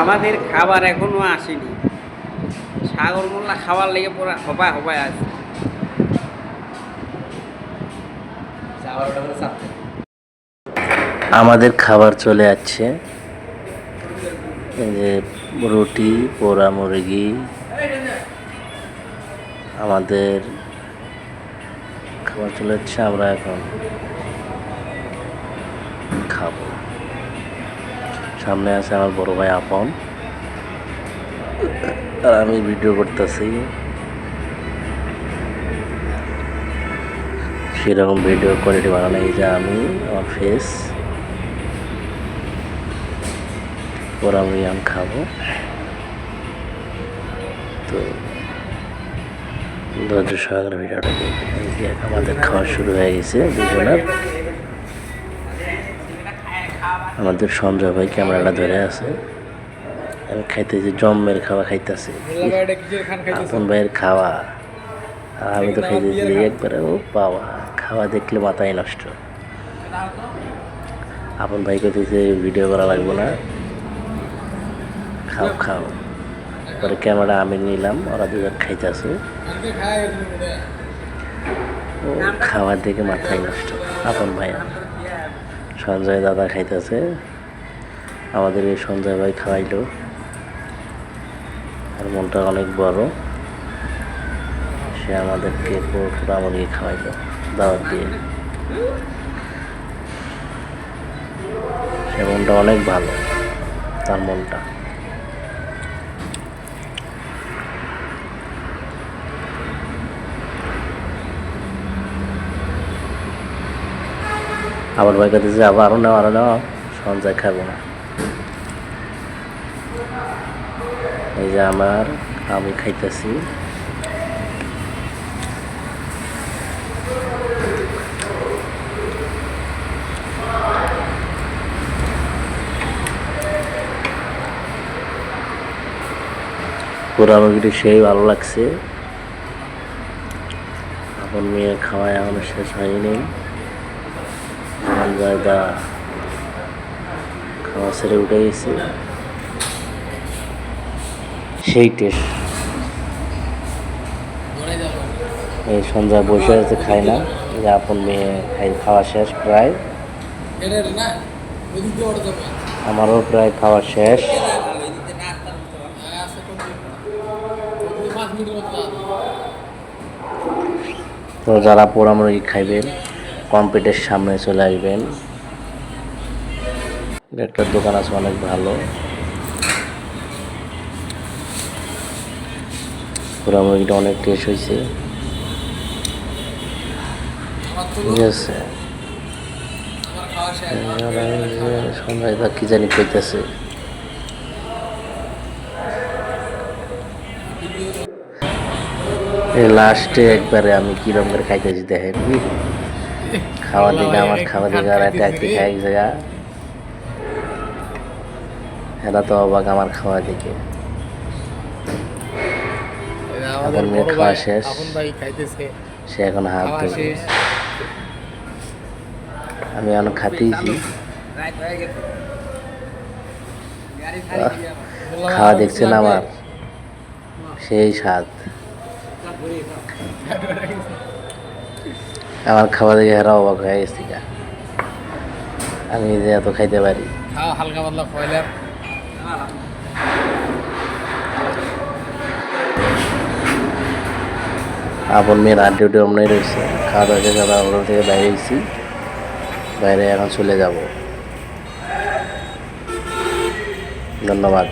আমাদের খাবার এখনো আসেনি। সাগর মোল্লা খাবার লেগে পুরো হবায় হবায় আছে। আমাদের খাবার চলে যাচ্ছে। এই যে রুটি, পোড়া মুরগি, আমাদের খাবার চলে যাচ্ছে। আমরা এখন খাবো। সামনে আছে আমার বড় ভাই আপন, আর আমি ভিডিও করতেছি। সেরকম ভিডিও কোয়ালিটি ভালো নেই যে আমি আমার ফেস ওরা আমি খাবো। তো ধৈর্য সহকারে ভিডিওটা দেখে আমাদের খাওয়া শুরু হয়ে গেছে দুজনের। আমাদের সঞ্জয় ভাই ক্যামেরাটা ধরে আছে, আমি খাইতেছি জম্মের খাওয়া খাইতেছি, আপন ভাইয়ের খাওয়া। আর আমি তো খাইতেছি একবারে ও বাবা, খাওয়া দেখলে মাথায় নষ্ট। আপন ভাই কইতেছে ভিডিও করা লাগবে না, খাও খাও। পরে ক্যামেরা আমি নিলাম, ওরা দুজন খাইতেছে। ও খাওয়া দেখে মাথায় নষ্ট। আপন ভাই সঞ্জয় দাদা খাইতেছে, আমাদের এই সঞ্জয় ভাই খাওয়াইলো, আর মনটা অনেক বড়। সে আমাদেরকে পোড়া মুরগি খাওয়াইলো দাওয়াত দিয়ে। সে মনটা অনেক ভালো, তার মনটা। আবার ভাই কাছে আবার আরো নাও, সঞ্জয় খাবো না। এই যে আমি খাইতেছি। পোড়া মুরগিটি সেই ভালো লাগছে। আপন মেয়ে খাওয়ায় এখনো শেষ হয়নি। জায়গা খাওয়া ছেড়ে উঠে গেছে, সেই টেস্ট। এই সন্ধ্যা বসে আছে, খায় না। যে আপন মেয়ে খাওয়া শেষ প্রায়, আমারও প্রায় খাওয়া শেষ। তো যারা পোড়া মুরগি খাইবেন কম্পিউটার সামনে চলে আসবেন। একটা দোকান আছে অনেক ভালো, পোড়া মুরগিটা অনেক টেস্ট হয়েছে, ঠিক আছে। সন্ধ্যায় কি জানি কইতেছে। লাস্টে একবারে আমি কিরম করে খাইতেছি দেখেন। খাওয়া দিকে আমার খাওয়া দিকে আর একটা খাই এক জায়গা, এরা তো অবাক আমার খাওয়া দিকে। এখন মেয়ে খাওয়া শেষ, সে এখন হাত ধরে। আমি এখন খাতেইছি, খাওয়া দেখছেন আমার সেই স্বাদ। আমার খাওয়া দেখে হেরা অবাক হয়ে গেছি, আমি যে এত খাইতে পারি। হালকা পাতলা খাইলাম। আপন মেয়ের হাত ডিউটি অমনি রয়েছে, খাওয়া দাওয়া শেষে আমরা হোটেল থেকে বাইরে এসেছি, বাইরে এখন চলে যাব। ধন্যবাদ।